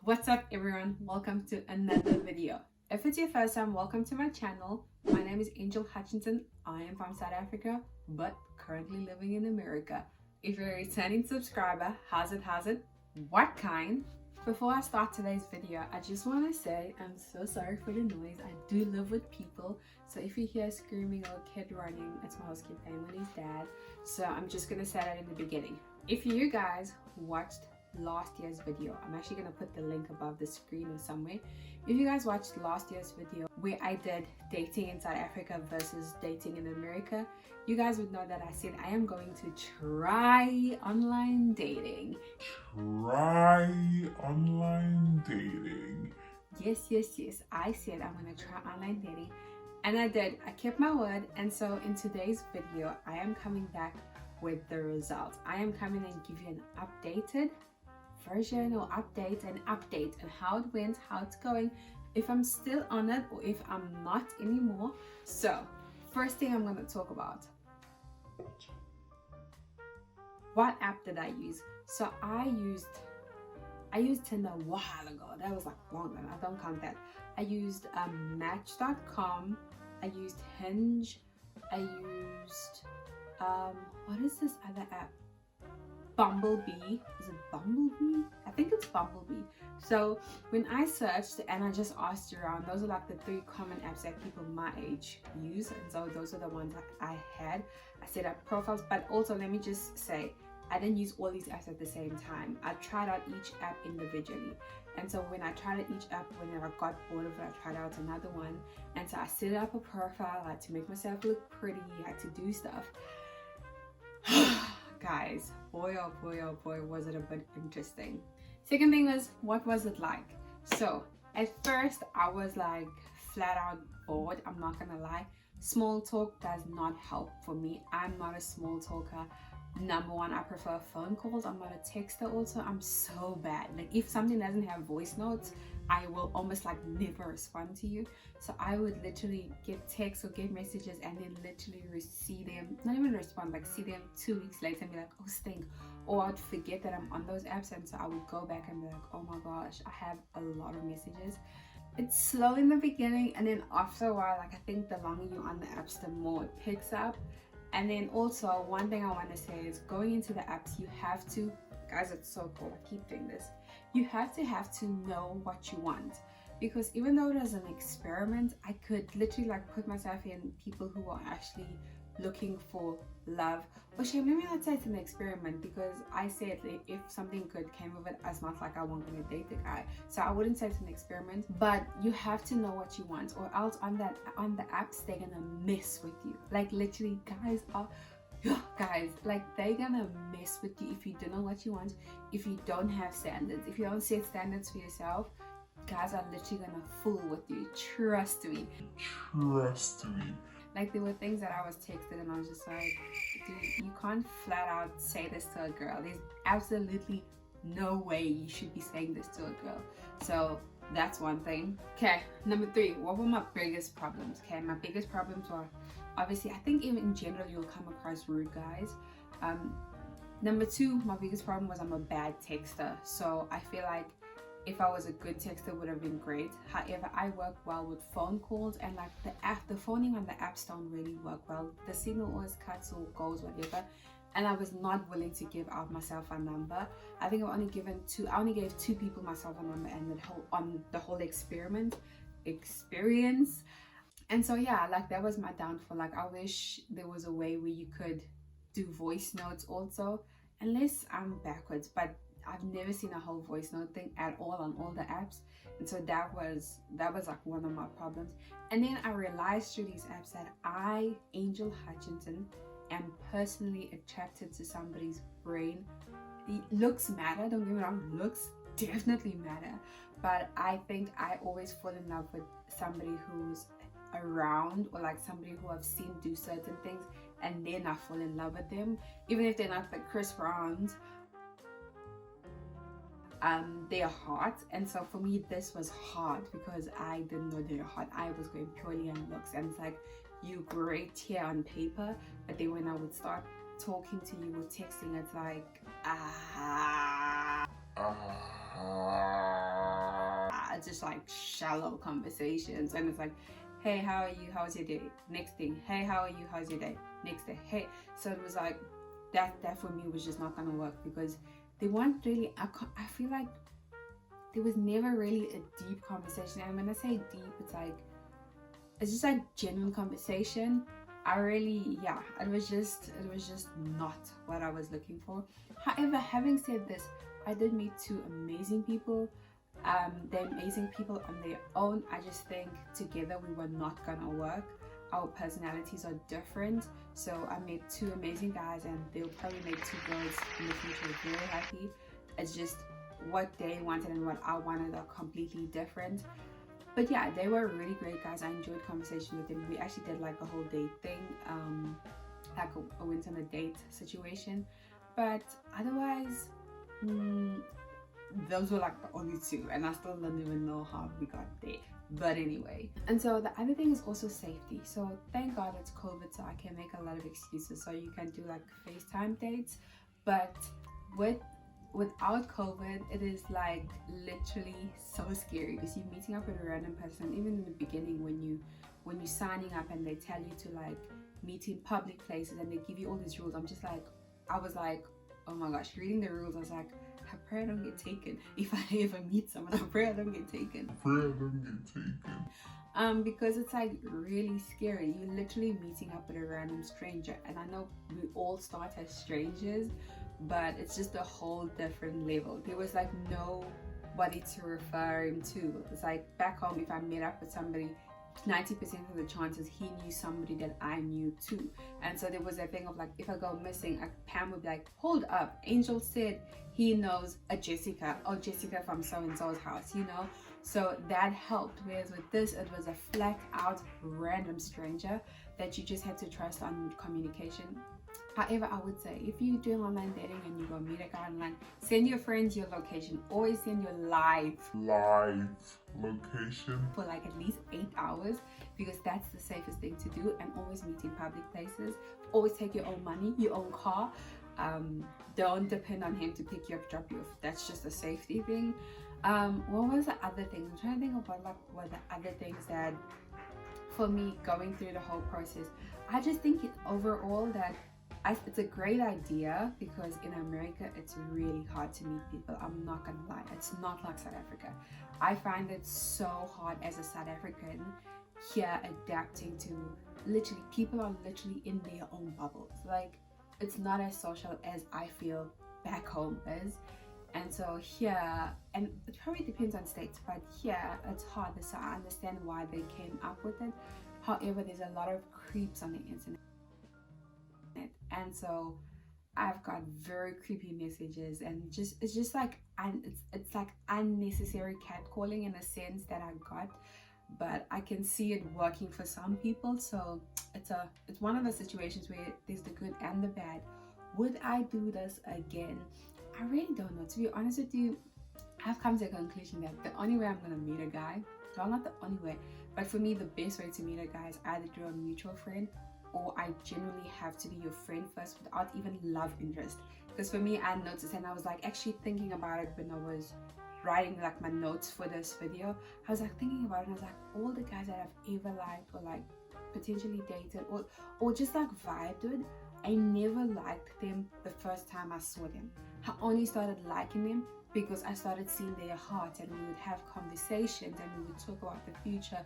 What's up everyone, welcome to another video. If it's your first time, welcome to my channel. My name is Angel Hutchinson. I am from South Africa but currently living in America. If you're a returning subscriber, how's it? What kind? Before I start today's video, I just want to say I'm so sorry for the noise. I do live with people, so if you hear screaming or a kid running, it's my husky playing with his dad. So I'm just gonna say that in the beginning. If you guys watched last year's video, I'm actually going to put the link above the screen or somewhere. If you guys watched last year's video where I did dating in South Africa versus dating in America, you guys would know that I said I am going to try online dating. Try online dating. Yes, I said I'm going to try online dating, and I did. I kept my word. And so in today's video I am coming back with the results. I am coming and give you an updated version or update on how it went, how it's going, if I'm still on it or if I'm not anymore. So first thing I'm going to talk about, what app did I use? So I used Tinder a while ago. That was like long time. I don't count that. I used Match.com. I used Hinge. I used what is this other app? Bumblebee. Is it Bumblebee? I think it's Bumblebee. So when I searched and I just asked around, those are like the 3 common apps that people my age use, and so those are the ones that I had. I set up profiles, but also let me just say, I didn't use all these apps at the same time. I tried out each app individually, and so when I tried out each app, whenever I got bored of it, I tried out another one. And so I set up a profile. I had to make myself look pretty. I had to do stuff. Guys, boy oh boy, was it a bit interesting. Second thing was, what was it like? So at first I was like flat out bored. I'm not gonna lie. Small talk does not help for me. I'm not a small talker. Number one, I prefer phone calls. I'm not a texter. Also, I'm so bad. Like if something doesn't have voice notes, I will almost like never respond to you. So I would literally get texts or get messages and then literally see them, not even respond, like see them 2 weeks later and be like, oh stink. Or I'd forget that I'm on those apps, and so I would go back and be like, oh my gosh, I have a lot of messages. It's slow in the beginning, and then after a while, like I think the longer you're on the apps, the more it picks up. And then also one thing I want to say is, going into the apps, you have to, guys, it's so cool, I keep doing this, you have to know what you want. Because even though it was an experiment, I could literally like put myself in people who are actually looking for love. But let me not say it's an experiment, because I said if something good came of it, it's not like I want to date the guy. So I wouldn't say it's an experiment, but you have to know what you want, or else on the apps they're gonna mess with you. Like literally, guys, like they're gonna mess with you if you don't know what you want, if you don't have standards, if you don't set standards for yourself. Guys are literally gonna fool with you. Trust me. Like there were things that I was texted and I was just like, dude, you can't flat out say this to a girl. There's absolutely no way you should be saying this to a girl. So that's one thing. Okay, number 3, what were my biggest problems? Okay, my biggest problems were, obviously, I think even in general you'll come across rude guys. Number 2, my biggest problem was I'm a bad texter. So I feel like if I was a good texter, it would have been great. However, I work well with phone calls, and like the phoning on the apps don't really work well. The signal always cuts or goes, whatever. And I was not willing to give out myself a number. I think I only gave 2 people myself a number, and the whole experience. And so yeah, like that was my downfall. Like I wish there was a way where you could do voice notes also, unless I'm backwards, but I've never seen a whole voice note thing at all on all the apps. And so that was like one of my problems. And then I realized through these apps that I, Angel Hutchinson, am personally attracted to somebody's brain. Looks matter, don't get me wrong, looks definitely matter, but I think I always fall in love with somebody who's around, or like somebody who I've seen do certain things, and then I fall in love with them, even if they're not the Chris Browns. They're hot. And so for me this was hard because I didn't know they were hot. I was going purely on looks, and it's like, you great here on paper, but then when I would start talking to you or texting, it's like just like shallow conversations, and it's like, hey, how are you, how's your day? Next thing, hey, how are you, how's your day? Next day, hey. So it was like that for me was just not gonna work, because they weren't really, I feel like there was never really a deep conversation. And when I say deep, it's just like genuine conversation. It was just not what I was looking for. However, having said this, I did meet two amazing people. They're amazing people on their own. I just think together we were not gonna work. Our personalities are different. So I met two amazing guys, and they'll probably make two girls in the future very happy. It's just what they wanted and what I wanted are completely different. But yeah, they were really great guys. I enjoyed conversation with them. We actually did like a whole date thing, like a went on a date situation. But otherwise, those were like the only two, and I still don't even know how we got there. But anyway, and so the other thing is also safety. So thank God it's COVID, so I can make a lot of excuses. So you can do like FaceTime dates, but without COVID, it is like literally so scary, because you're meeting up with a random person. Even in the beginning, when you're signing up and they tell you to like meet in public places and they give you all these rules, I was like, oh my gosh, reading the rules, I was like, I pray I don't get taken. If I ever meet someone, I pray I don't get taken. Because it's like really scary. You're literally meeting up with a random stranger, and I know we all start as strangers, but it's just a whole different level. There was like nobody to refer him to. It's like back home, if I met up with somebody, 90% of the chances he knew somebody that I knew too. And so there was a thing of like, if I go missing, Pam would be like, hold up, Angel said he knows a Jessica, or Jessica from so and so's house, you know. So that helped. Whereas with this, it was a flat out random stranger that you just had to trust on communication. However, I would say if you're doing online dating and you go meet a guy online, send your friends your location. Always send your live location for like at least 8 hours, because that's the safest thing to do. And always meet in public places. Always take your own money, your own car. Don't depend on him to pick you up, drop you off. That's just a safety thing. What was the other thing? I'm trying to think about like what the other things that for me going through the whole process. I just think overall that it's a great idea, because in America it's really hard to meet people. I'm not gonna lie, it's not like South Africa. I find it so hard as a South African here adapting to literally, people are literally in their own bubbles. Like it's not as social as I feel back home is. And so here, and it probably depends on states, but here it's harder, so I understand why they came up with it. However, there's a lot of creeps on the internet, and so I've got very creepy messages, and it's just like, and it's like unnecessary catcalling in a sense that I got, but I can see it working for some people. So it's one of the situations where there's the good and the bad. Would I do this again? I really don't know. To be honest with you, I've come to a conclusion that the only way I'm gonna meet a guy, well, not the only way, but for me the best way to meet a guy is either through a mutual friend, or I generally have to be your friend first without even love interest. Because for me, I noticed, and I was like actually thinking about it when I was writing like my notes for this video. I was like thinking about it, and I was like, all the guys that I've ever liked or like potentially dated or just like vibed with, I never liked them the first time I saw them. I only started liking them because I started seeing their heart, and we would have conversations and we would talk about the future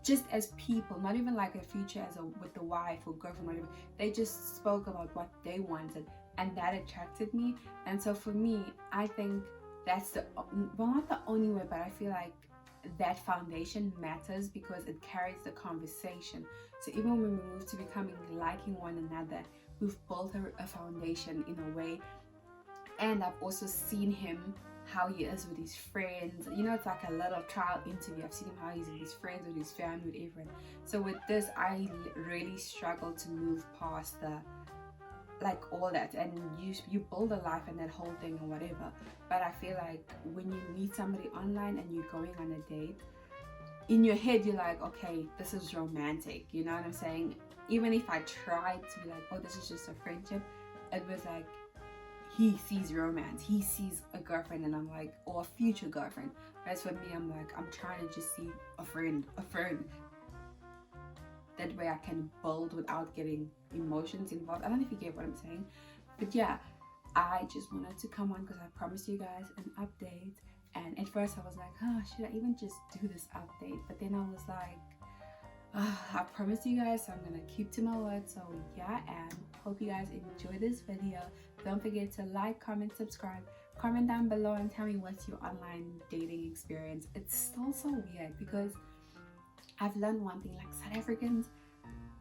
just as people, not even like a future as with the wife or girlfriend or whatever. They just spoke about what they wanted, and that attracted me. And so for me, I think that's not the only way, but I feel like that foundation matters because it carries the conversation. So even when we move to becoming liking one another, we've built a foundation in a way. And I've also seen him, how he is with his friends. You know, it's like a little trial interview. I've seen him how he's with his friends, with his family, with everyone. So with this, I really struggle to move past the, like all that. And you build a life and that whole thing or whatever. But I feel like when you meet somebody online and you're going on a date, in your head, you're like, okay, this is romantic. You know what I'm saying? Even if I tried to be like, oh, this is just a friendship, it was like, he sees romance, he sees a girlfriend, and I'm like, or a future girlfriend. Whereas for me, I'm like, I'm trying to just see a friend. That way I can build without getting emotions involved. I don't know if you get what I'm saying, but yeah, I just wanted to come on because I promised you guys an update. And at first I was like, oh, should I even just do this update? But then I was like, I promised you guys, so I'm gonna keep to my word. So yeah, and hope you guys enjoy this video. Don't forget to like, comment, subscribe, comment down below and tell me what's your online dating experience. It's still so weird because I've learned one thing, like South Africans,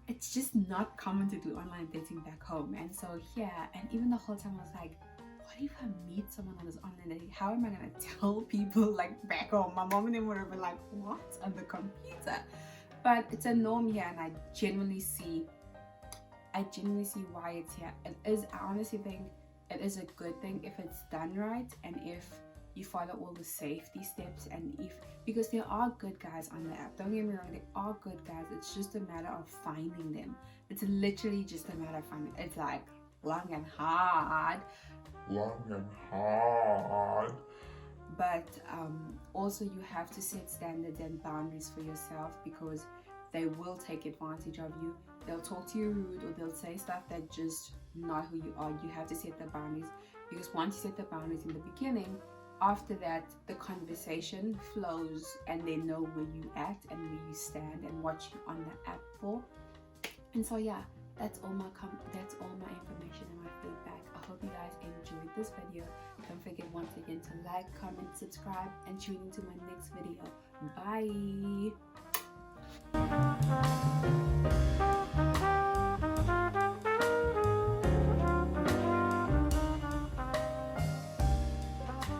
it's just not common to do online dating back home. And so yeah, and even the whole time I was like, what if I meet someone on this online dating? How am I gonna tell people like back home? My mom and them would have been like, what, on the computer? But it's a norm here, and I genuinely see why it's here. I honestly think it is a good thing if it's done right, and if you follow all the safety steps, and because there are good guys on the app, don't get me wrong, there are good guys. It's just a matter of finding them. It's literally just a matter of finding. It's like long and hard, but also you have to set standards and boundaries for yourself, because they will take advantage of you. They'll talk to you rude, or they'll say stuff that just not who you are. You have to set the boundaries, because once you set the boundaries in the beginning, after that the conversation flows and they know where you at and where you stand and what you're on the app for. And so yeah, that's all my information and my feedback. I hope you guys enjoyed this video. Don't forget once again to like, comment, subscribe, and tune into my next video. Bye.